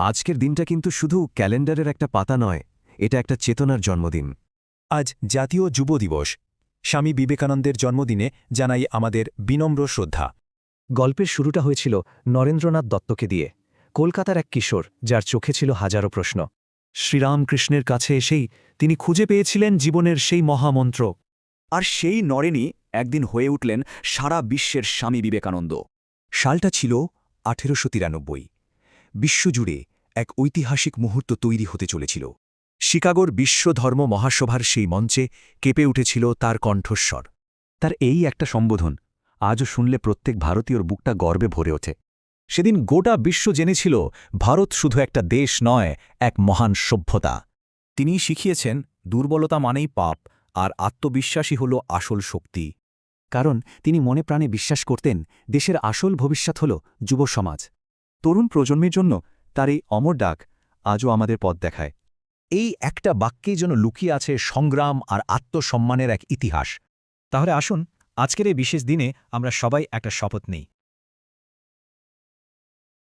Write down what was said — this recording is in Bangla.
আজকের দিনটা কিন্তু শুধু ক্যালেন্ডারের একটা পাতা নয়, এটা একটা চেতনার জন্মদিন। আজ জাতীয় যুব দিবস। স্বামী বিবেকানন্দের জন্মদিনে জানাই আমাদের বিনম্র শ্রদ্ধা। গল্পের শুরুটা হয়েছিল নরেন্দ্রনাথ দত্তকে দিয়ে, কলকাতার এক কিশোর যার চোখে ছিল হাজারো প্রশ্ন। শ্রীরামকৃষ্ণের কাছে এসেই তিনি খুঁজে পেয়েছিলেন জীবনের সেই মহামন্ত্র। আর সেই নরেনই একদিন হয়ে উঠলেন সারা বিশ্বের স্বামী বিবেকানন্দ। সালটা ছিল 1893। বিশ্বজুড়ে এক ঐতিহাসিক মুহূর্ত তৈরি হতে চলেছিল। শিকাগোর বিশ্ব ধর্ম মহাসভার সেই মঞ্চে কেঁপে উঠেছিল তার কণ্ঠস্বর। তার এই একটা সম্বোধন আজও শুনলে প্রত্যেক ভারতীয়র বুকটা গর্বে ভরে ওঠে। সেদিন গোটা বিশ্ব জেনেছিল ভারত শুধু একটা দেশ নয়, এক মহান সভ্যতা। তিনি শিখিয়েছেন দুর্বলতা মানেই পাপ, আর আত্মবিশ্বাসী হল আসল শক্তি। কারণ তিনি মনে প্রাণে বিশ্বাস করতেন দেশের আসল ভবিষ্যৎ হল যুব সমাজ। তরুণ প্রজন্মের জন্য তার এই অমর ডাক আজও আমাদের পথ দেখায়। এই একটা বাক্যেই যেন লুকিয়ে আছে সংগ্রাম আর আত্মসম্মানের এক ইতিহাস। তাহলে আসুন আজকের এই বিশেষ দিনে আমরা সবাই একটা শপথ নিই।